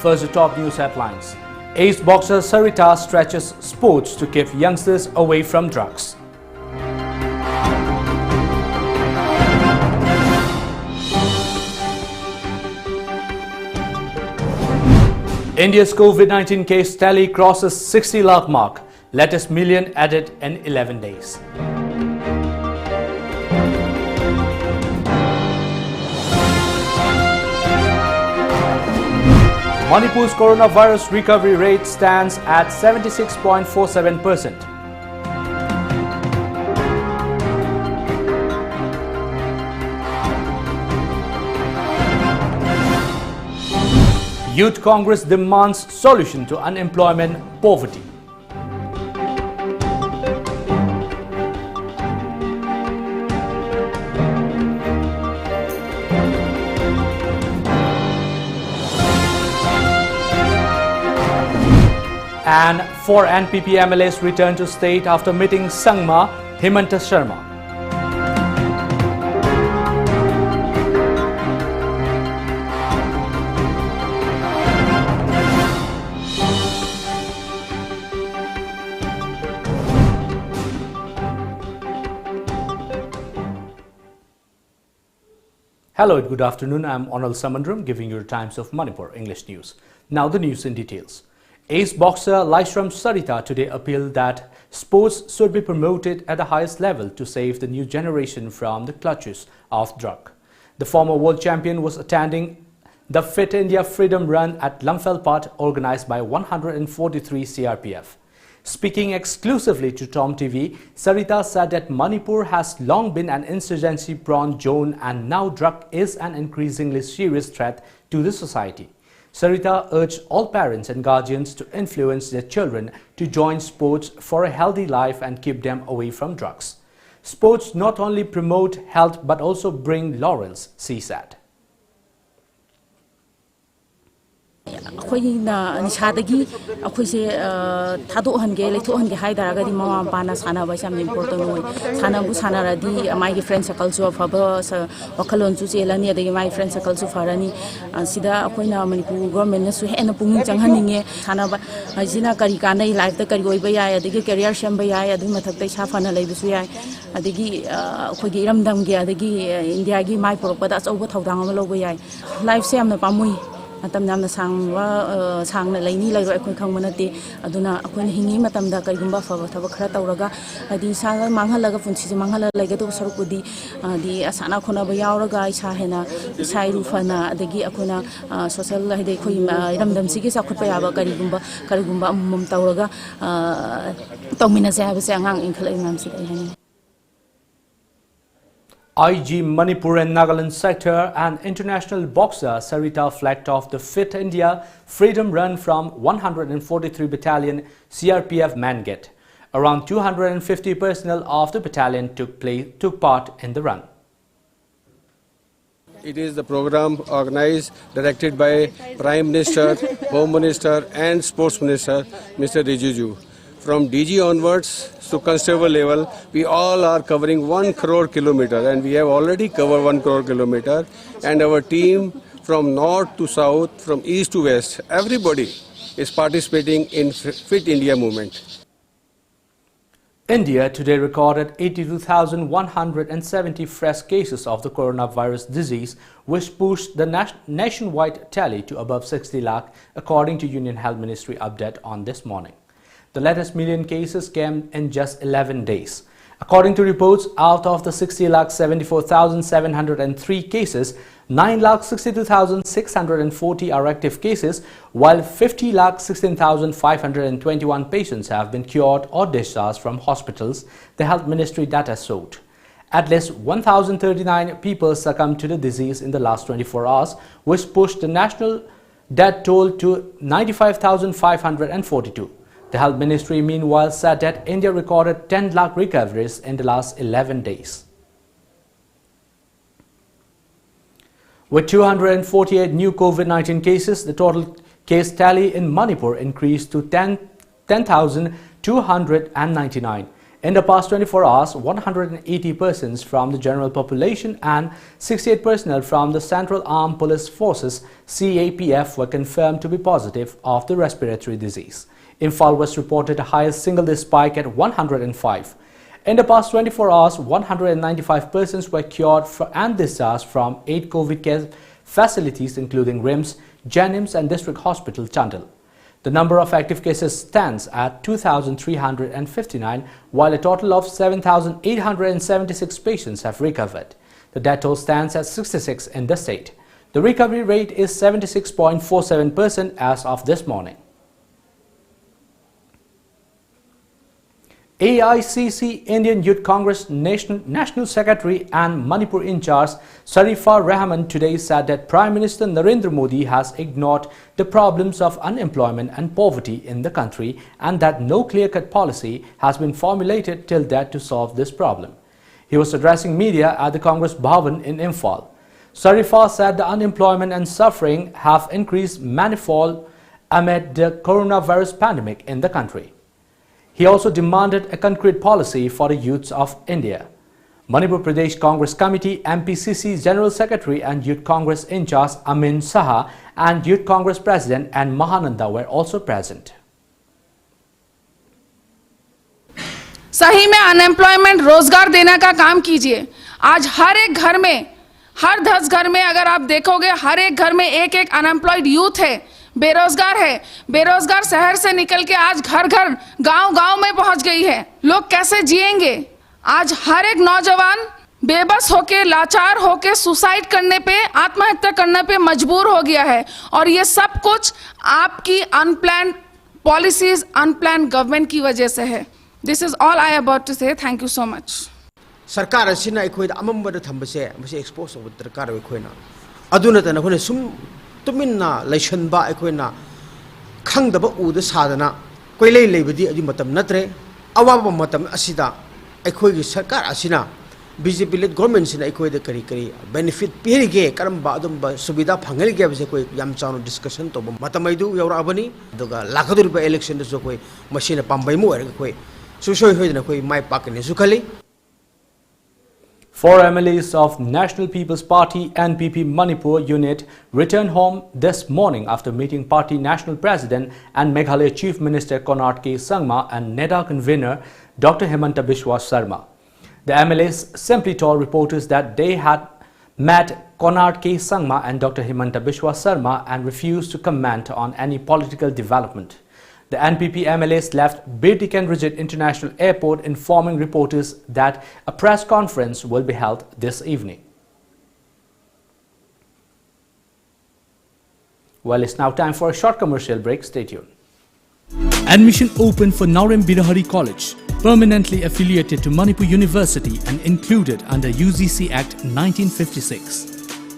First, the top news headlines. Ace boxer Sarita stretches sports to keep youngsters away from drugs. India's COVID-19 case tally crosses 60 lakh mark, latest million added in 11 days. Manipur's coronavirus recovery rate stands at 76.47%. Youth Congress demands solution to unemployment poverty. And 4 NPP MLAs return to state after meeting Sangma Himanta Sharma. Hello and good afternoon. I'm ONEL SHAMBANDURAM giving you the Times of Manipur English News. Now the news in details. Ace boxer Sarita today appealed that sports should be promoted at the highest level to save the new generation from the clutches of drug. The former world champion was attending the Fit India Freedom Run at Lamphel organized by 143 CRPF. Speaking exclusively to Tom TV, Sarita said that Manipur has long been an insurgency-prone zone and now drug is an increasingly serious threat to the society. Sarita urged all parents and guardians to influence their children to join sports for a healthy life and keep them away from drugs. Sports not only promote health but also bring laurels, she said. Akhoi nishadagi akhoi se thadohange leithohange haidaragadi mama pana sana ba sam important noi sana bu sana radi my friend circle chu phaba wakhalon chu chelani adagi my friend circle chu farani sida akhoi na Manipur government na su hena pungin changhaninge sana ba ajina kari kanai life da kari oiba ya adagi career shamba ya adu mathak tai safana leibusu ya adagi akhoi gi ramdam ge adagi India gi my poropada achauba thaudang ama loba ya life se amna pamui matamna sangna laini lairo akhoi khangmanate aduna akhoi hingi matamda karigumba faba thaba khara tawraga adi sanga manghalaga punsi se manghala laiga to sarukudi di asana khona ba yauraga isa hena isai rufana adagi akhona social hide khoi ramdam sigi sakhutpa yaba karigumba mum tawraga tawmina se haba se angang inkhala imam si hani IG Manipur and Nagaland sector and international boxer Sarita flagged off the Fit India Freedom Run from 143 Battalion CRPF Mangat. Around 250 personnel of the battalion took part in the run. It is the program organized, directed by Prime Minister, Home Minister and Sports Minister, Mr. Rijiju. From DG onwards to constable level, we all are covering 1 crore kilometer and we have already covered 1 crore kilometer, and our team from north to south, from east to west, everybody is participating in Fit India movement. India today recorded 82,170 fresh cases of the coronavirus disease, which pushed the nationwide tally to above 60 lakh, according to Union Health Ministry update on this morning. The latest million cases came in just 11 days. According to reports, out of the 60,74,703 cases, 9,62,640 are active cases, while 50,16,521 patients have been cured or discharged from hospitals, the Health Ministry data showed. At least 1,039 people succumbed to the disease in the last 24 hours, which pushed the national death toll to 95,542. The Health Ministry meanwhile said that India recorded 10 lakh recoveries in the last 11 days. With 248 new COVID-19 cases, the total case tally in Manipur increased to 10,299. In the past 24 hours, 180 persons from the general population and 68 personnel from the Central Armed Police Forces (CAPF) were confirmed to be positive of the respiratory disease. Imphal was reported a highest single-day spike at 105. In the past 24 hours, 195 persons were cured and discharged from 8 COVID care facilities including RIMS, Janims and District Hospital, Chandel. The number of active cases stands at 2,359, while a total of 7,876 patients have recovered. The death toll stands at 66 in the state. The recovery rate is 76.47% as of this morning. AICC Indian Youth Congress National Secretary and Manipur in charge Sarita Rahman today said that Prime Minister Narendra Modi has ignored the problems of unemployment and poverty in the country and that no clear-cut policy has been formulated till date to solve this problem. He was addressing media at the Congress Bhavan in Imphal. Sarita said the unemployment and suffering have increased manifold amid the coronavirus pandemic in the country. He also demanded a concrete policy for the youths of India. Manipur Pradesh Congress Committee MPCC General Secretary and Youth Congress in charge Amin Saha and Youth Congress President and Mahananda were also present. सही में unemployment रोजगार देने का काम कीजिए। आज हर एक घर में, हर 10 घर में अगर आप देखोगे हर एक घर में एक अनएम्प्लॉयड यूथ है, बेरोजगार है। बेरोजगार शहर से निकल के आज घर घर गांव में पहुंच गई है। लोग कैसे जिएंगे? आज हर एक नौजवान बेबस होके, लाचार होके सुसाइड करने पे, आत्महत्या करने पे मजबूर हो गया है और ये सब कुछ आपकी अनप्लान्ड पॉलिसीज, अनप्लान्ड गवर्नमेंट की वजह से है। This is all I about to say. Thank you so much. सरकार असिना अखोई अमंबद थंबसे मसे एक्सपोज हो दरकार अखोइना अदुना तन अखोने सुम तुमिन्ना लैशनबा अखोइना खंगदब उद सादना कोइलै लेबदी अदि मतम नत्रे अवाब मतम असिदा अखोई सरकार असिना बीजेपी लेड गवर्नमेंट सिना अखोई द करी करी बेनिफिट पिरिगे करम अदुम सुविधा फंगलगे बसे कोई याम चाउन डिस्कशन तो मतम आइदु यौराबनी दुगा लाखदुरबा इलेक्शन दसो कोई मसिना पाम्बै मु अरग कोई सुसोय होइदना कोई my पाकने सुखली. 4 MLAs of National People's Party NPP Manipur unit returned home this morning after meeting party national president and Meghalaya Chief Minister Konark K. Sangma and NEDA convener Dr. Himanta Biswa Sarma. The MLAs simply told reporters that they had met Konark K. Sangma and Dr. Himanta Biswa Sarma and refused to comment on any political development. The NPP MLAs left Bir Tikenrijit International Airport informing reporters that a press conference will be held this evening. Well, it's now time for a short commercial break. Stay tuned. Admission open for Naurem Birahari College, permanently affiliated to Manipur University and included under UGC Act 1956.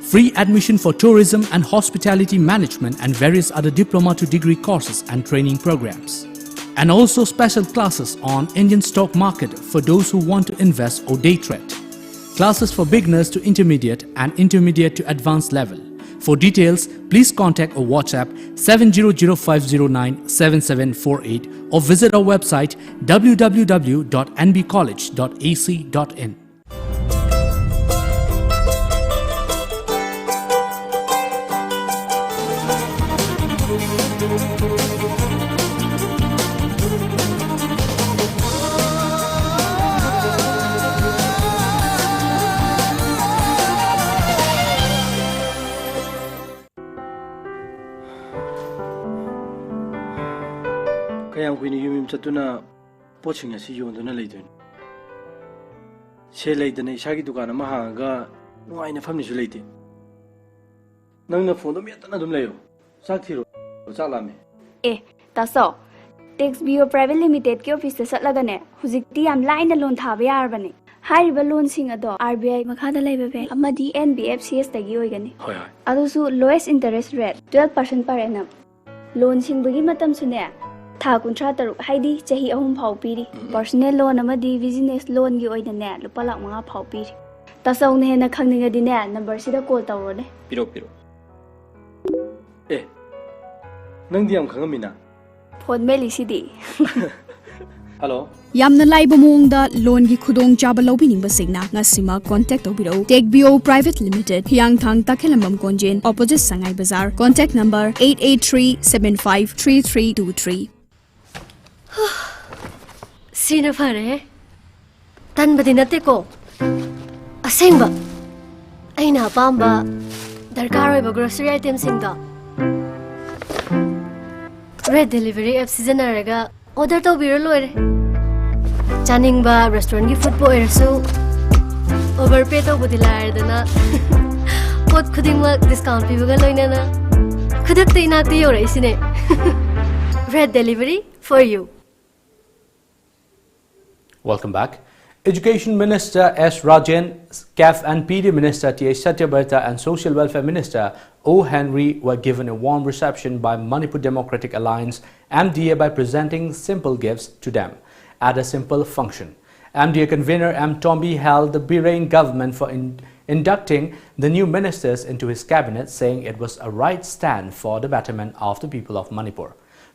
Free admission for tourism and hospitality management and various other diploma to degree courses and training programs. And also special classes on Indian stock market for those who want to invest or day trade. Classes for beginners to intermediate and intermediate to advanced level. For details, please contact or WhatsApp 7005097748 or visit our website www.nbcollege.ac.in. Kaya ko iniyumim sa tuna poching na si Yondo na laydun. Siya laydan na isagi duka na mahaga nung ay na family siya laydi. Nang na phone dumi ata na dumlayo. Sakthiro salame. Taso Tax Bureau Private Limited के office से सटलगने हुजिकती याम line loan थाबे यारबने हाइरिबा loan सिंग अदो RBI मखादा लेबे अमदी NBFCS तगी होइगनी होय होय अदुसु lowest interest rate 12% per annum loan सिंग बगी मतम सुने था कुंट्रा तरु हाइदी चही अहुम फाउ पीरी पर्सनल लोन अमदी बिजनेस लोन गी ओइदने लुपा लाख मंगा फाउ पीरी तसौने हेना खंगनिगदिने नंबर सिदा कॉल तवरोने पिरो नंग दियाम खंगमिना फोन मेली सिदी Hello. Yamna laiba moongda loan gi khudong chaba lobini basingna ngasima contact obiro TechBio Private Limited Hyangthang Takhelambam Konjen opposite Sangai Bazaar contact number 883753323 Sina fare tan badinate ko asengba aina pamba darkar oi grocery items singa red delivery app seasonaraga order to biro loire chaning ba restaurant gi food po erasu overpay to budilai dana pot khuding ma discount pibaga loina na khudak te ina te yora isine red delivery for you. Welcome back. Education Minister S. Rajan, CAF and PD Minister T. H. Satyabarta and Social Welfare Minister O. Henry were given a warm reception by Manipur Democratic Alliance MDA by presenting simple gifts to them at a simple function. MDA convener M. Tomby held the Bahrain government for inducting the new ministers into his cabinet, saying it was a right stand for the betterment of the people of Manipur.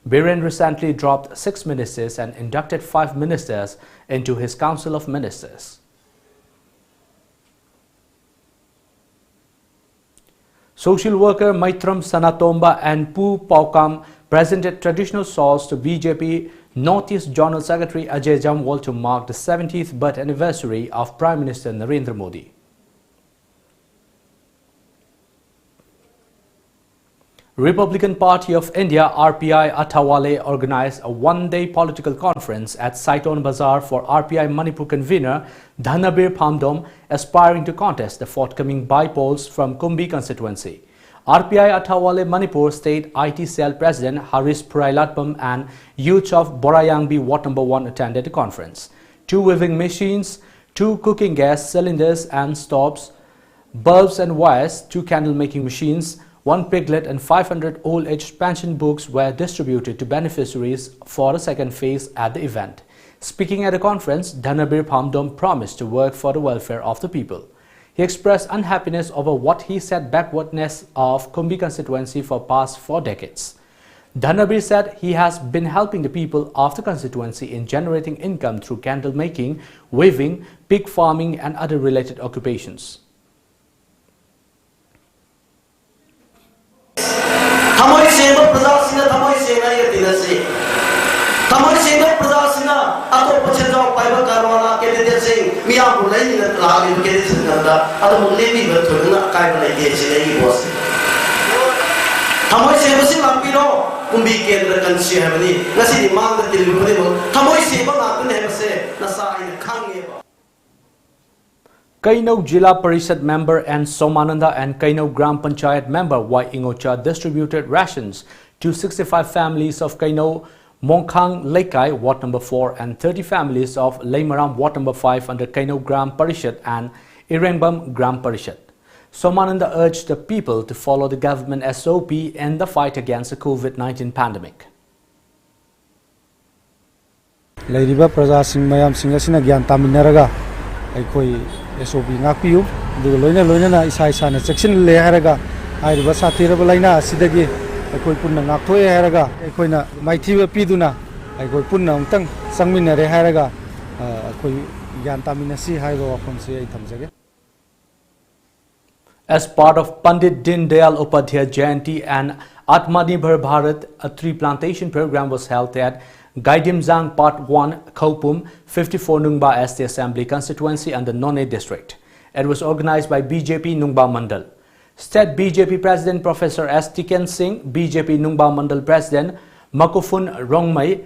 Bahrain recently dropped 6 ministers and inducted 5 ministers into his Council of Ministers. Social worker Maitram Sanatomba and Pu Paukam presented traditional shawls to BJP Northeast Journal Secretary Ajay Jamwal to mark the 70th birth anniversary of Prime Minister Narendra Modi. Republican Party of India RPI Athawale organized a one-day political conference at Saiton Bazaar for RPI Manipur convener Dhanabir Phamdom, aspiring to contest the forthcoming by-polls from Kumbi constituency. RPI Athawale Manipur State IT Cell President Haris Purailatpam and youth of Borayangbi Ward No. 1 attended the conference. 2 weaving machines, 2 cooking gas cylinders and stoves, bulbs and wires, 2 candle making machines, 1 piglet and 500 old-age pension books were distributed to beneficiaries for the second phase at the event. Speaking at the conference, Dhanabir Phamdom promised to work for the welfare of the people. He expressed unhappiness over what he said backwardness of Kumbi constituency for past 4 decades. Dhanabir said he has been helping the people of the constituency in generating income through candle making, weaving, pig farming and other related occupations. Thamoi Sengba Prajasina Thamoi Sengna Yatinasi Thamoi Sengba Prajasina Ato Pachenjao Paiba Karwana Candidate Singh Miyam Bulai Lagi Candidate Nanda Ato Levi Bertuna Kaibala Yesi was Thamoi Sengba Sing Lampino Kumbi Kendra Kansi Hamani Nasi Manga Tilu Thamoi Sengba Lampin Hemse Nasa in Kangeva. Kainau Jila Parishad member and Somananda and Kainau Gram Panchayat member Y. Ingocha distributed rations to 65 families of Kainau Mongkhang Lekai Ward No. 4 and 30 families of Leimaram Ward No. 5 under Kainau Gram Parishad and Irengbam Gram Parishad. Somananda urged the people to follow the government SOP in the fight against the COVID-19 pandemic. Lairiba Praja Singh Mayam Singh Asina Gyan Taminaraga Aikoi SOP Ngapiu, the Loina Isa Isana section Leharaga, I was Satira Balina, Sidagi, I could put an Aktoy Haraga, Equina, my Tiva Piduna, I could put on tongue, Sangmina Haraga, Yantaminasi Hydro from Say Tamsaga. As part of Pandit Din Dayal Upadhyay Jayanti and Atmanirbhar Bharat, a tree plantation program was held at Gaidimzang Part 1, Kaupum, 54 Nungba ST Assembly constituency and the None district. It was organized by BJP Nungba Mandal. State BJP President Professor S. Tiken Singh, BJP Nungba Mandal President Makufun Rongmai,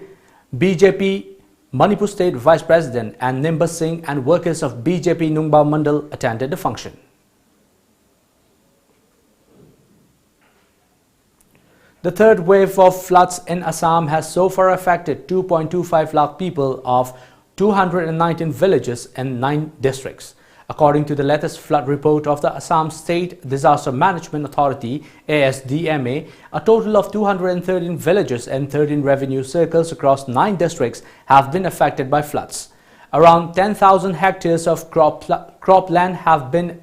BJP Manipur State Vice President and Nimbas Singh and workers of BJP Nungba Mandal attended the function. The third wave of floods in Assam has so far affected 2.25 lakh people of 219 villages in 9 districts. According to the latest flood report of the Assam State Disaster Management Authority ASDMA, a total of 213 villages and 13 revenue circles across 9 districts have been affected by floods. Around 10,000 hectares of cropland have been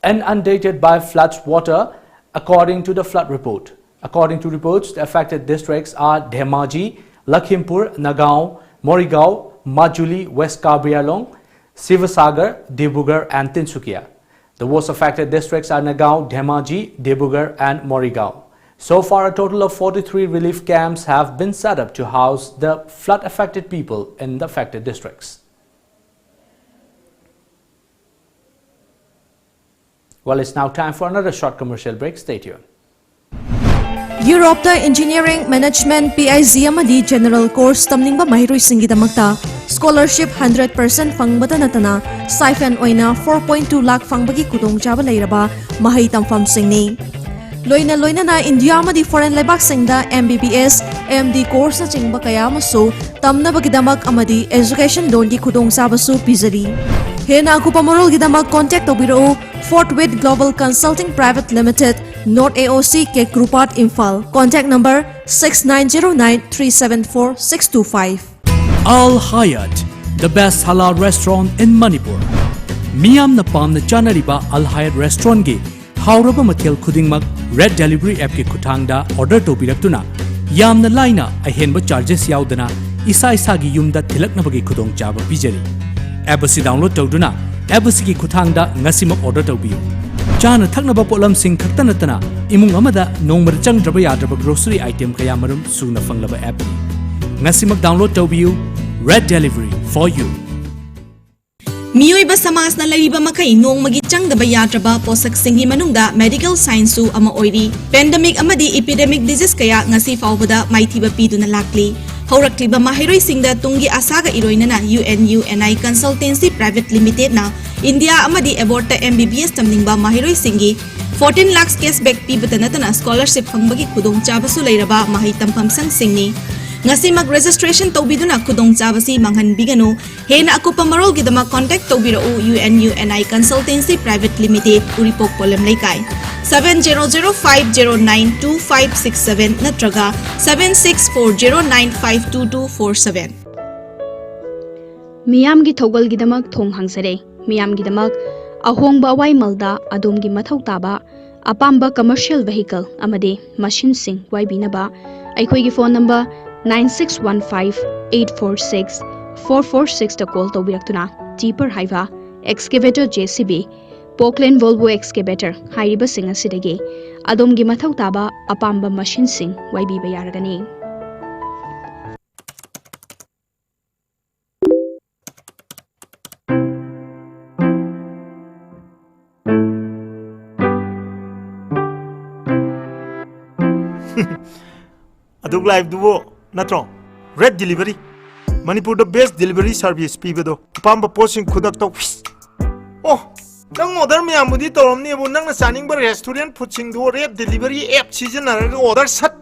inundated by floods water. According to the flood report. According to reports, the affected districts are Dhemaji, Lakhimpur, Nagaon, Morigao, Majuli, West Karbi Anglong, Sivasagar, Dibrugarh and Tinsukia. The worst affected districts are Nagaon, Dhemaji, Dibrugarh and Morigao. So far, a total of 43 relief camps have been set up to house the flood-affected people in the affected districts. Well, it's now time for another short commercial break. Stay tuned. Europe Engineering Management PIZ amadi General Course tamningba mahiroisinggi damakta scholarship 100% fangbata natana stipend oina 4.2 lakh fangbagi kudongchaba leiraba mahai tamfam singni loina na India amadi foreign lebak singda MBBS MD course na chingba kaya masu tamnabagi damak amadi education loan gi kudongchaba su pizari hena akupamarol gi damak contact tobiro Fort Witt Global Consulting Private Limited, North AOC K Grupat Imphal. Contact number 6909-374-625. Al Hayat, the best halal restaurant in Manipur. Miyam na pam na chanariba Al Hayat restaurant ge hauraba mathel khudingmak red delivery app ke khutangda order tobiraktuna yamna laina ahenba charges yaudana isa gi yumda thilaknabagi khudong chaba bijari. App si download tawduna app asigi khuthangda ngasimak order tawbiyu chana thaknaba polam sing khakta natana imung amada nongmar changdraba yadraba grocery item kaya marum suna fanglaba app ngasimak download tawbiyu red delivery for you. Miyoi samas na lariba makai nong magi changdaba yadraba posak singhi manungda medical science su ama oiri pandemic amadi epidemic disease kaya ngasi faubada maithiba piduna lakli Haurakliba mahiroi singda tungi asaga iroinana UNI Consultancy Private Limited na India amadi aborta MBBS tamningba mahiroi singi 14 lakhs cashback pibatanatana scholarship fangbagi kudong chabasu leiraba mahai tampam sang singni ngasi mag registration tawbiduna kudong chabasi manghan bigano hena akupa marol gidama contact tawbiro UNI Consultancy Private Limited Uripok Polam Laikai 7005092567 natraga 7640952247 Miyam gi thogal gi damak thong hangsare miyam gi damak ahongba wai malda adom gi mathau taba apamba commercial vehicle amade machine sing wai binaba aikoi gi phone number 9615846446 ta call tawbiraktuna deeper haiva excavator JCB Portland Volvo excavator hairiba sing asidagi adom gi mathau taba apamba machine sing wai biba yaragani. Aduk live duo natro red delivery Manipur the best delivery service pibado pamba posting khudak to oh nang order me amudi torom ni bu nang na saning ba restaurant puching do red delivery app season na order sat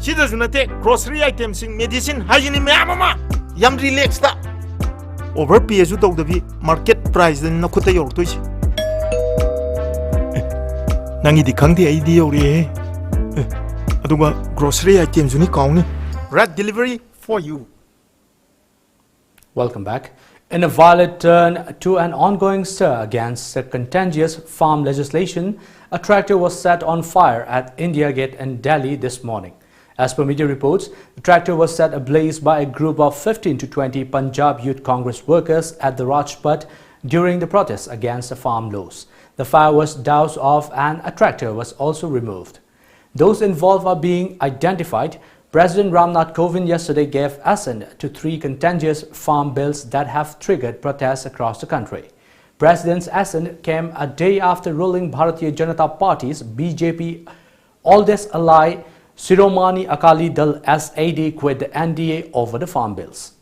sida junate grocery items sing medicine hygiene me amama yam relax ta overpay ju to the market price den na khuta yor to nangi di khangdi id yori aduga grocery items ni kauni red delivery for you. Welcome back. In a violent turn to an ongoing stir against contentious farm legislation, a tractor was set on fire at India Gate in Delhi this morning. As per media reports, the tractor was set ablaze by a group of 15 to 20 Punjab Youth Congress workers at the Rajpath during the protests against the farm laws. The fire was doused off and a tractor was also removed. Those involved are being identified. President Ramnath Kovind yesterday gave assent to 3 contentious farm bills that have triggered protests across the country. President's assent came a day after ruling Bharatiya Janata Party's BJP oldest ally Shiromani Akali Dal SAD quit the NDA over the farm bills.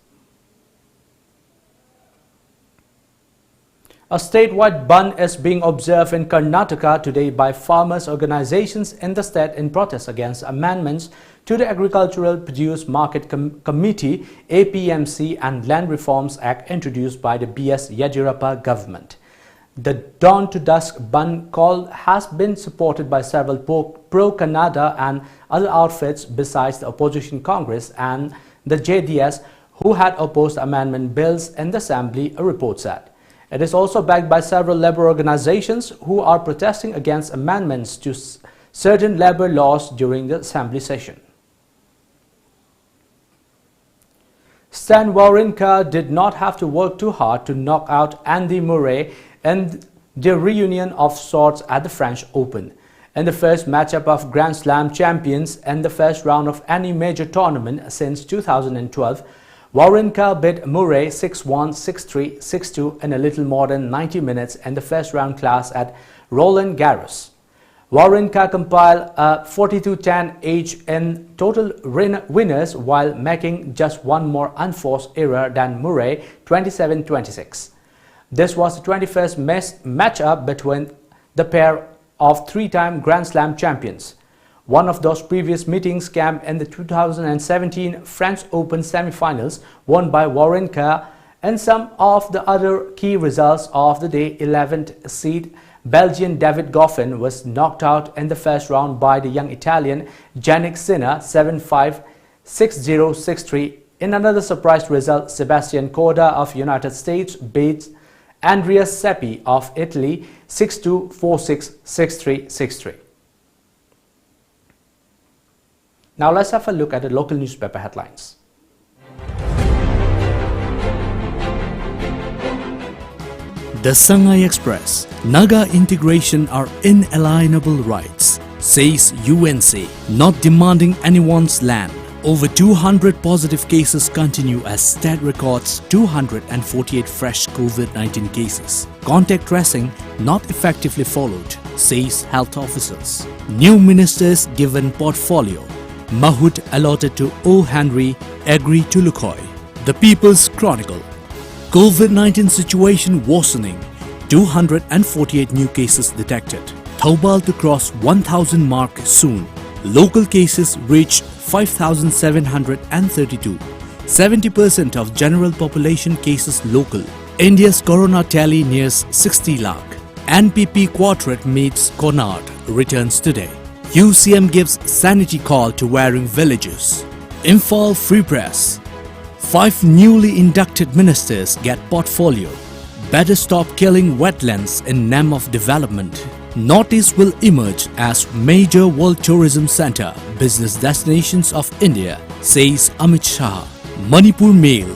A statewide ban is being observed in Karnataka today by farmers' organizations in the state in protest against amendments to the Agricultural Produce Market Committee APMC and Land Reforms Act introduced by the BS Yediyurappa government. The dawn to dusk ban call has been supported by several pro-Kannada and other outfits besides the opposition Congress and the JDS, who had opposed amendment bills in the assembly, a report said. It is also backed by several labor organizations who are protesting against amendments to certain labor laws during the assembly session. Stan Wawrinka did not have to work too hard to knock out Andy Murray in the reunion of sorts at the French Open. In the first matchup of Grand Slam champions and the first round of any major tournament since 2012, Wawrinka beat Murray 6-1, 6-3, 6-2 in a little more than 90 minutes in the first round clash at Roland Garros. Wawrinka compiled a 42-10 each in total winners while making just one more unforced error than Murray, 27-26. This was the 21st matchup between the pair of three-time Grand Slam champions. One of those previous meetings came in the 2017 French Open semi-finals won by Wawrinka, and some of the other key results of the day. 11th seed Belgian David Goffin was knocked out in the first round by the young Italian Jannik Sinner 7-5, 6-0, 6-3. In another surprise result, Sebastian Corda of United States beat Andrea Seppi of Italy 6-2, 4-6, 6-3, 6-3. Now let's have a look at the local newspaper headlines. The Shanghai Express, Naga integration are inalienable rights, says UNC, not demanding anyone's land. Over 200 positive cases continue as state records 248 fresh COVID-19 cases. Contact tracing not effectively followed, says health officers. New ministers given portfolio. Mahood allotted to O. Henry, agree to Lukoy. The People's Chronicle. COVID-19 situation worsening. 248 new cases detected. Thoubal to cross 1,000 mark soon. Local cases reached 5,732. 70% of general population cases local. India's corona tally nears 60 lakh. NPP quartet meets Konard, returns today. UCM gives sanity call to wearing villages. Imphal Free Press. 5 newly inducted ministers get portfolio. Better stop killing wetlands in name of development. Northeast will emerge as major world tourism center, business destinations of India, says Amit Shah. Manipur Mail.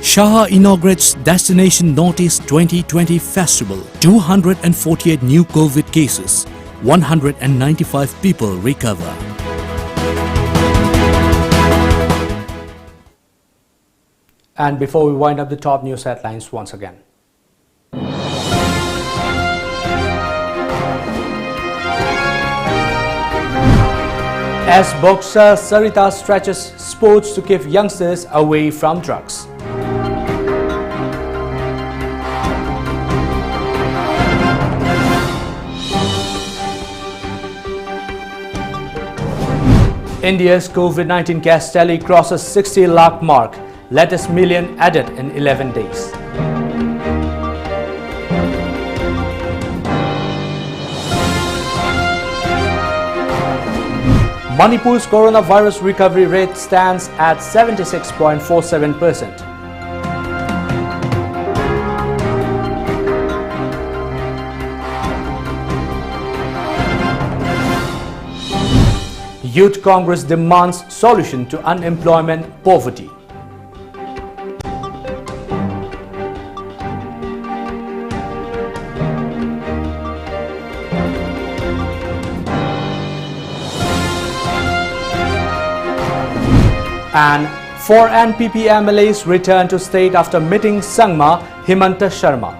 Shah inaugurates Destination Northeast 2020 Festival. 248 new COVID cases. 195 people recover. And before we wind up the top news headlines once again. As boxer Sarita stretches sports to keep youngsters away from drugs. India's COVID-19 case tally crosses 60 lakh mark, latest million added in 11 days. Manipur's coronavirus recovery rate stands at 76.47%. Youth Congress demands solution to unemployment poverty. And 4 NPP MLAs return to state after meeting Sangma Himanta Sharma.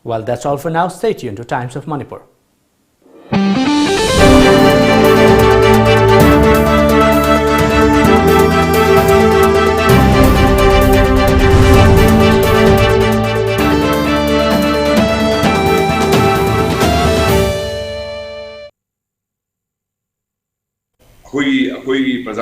Well, that's all for now. Stay tuned to Times of Manipur.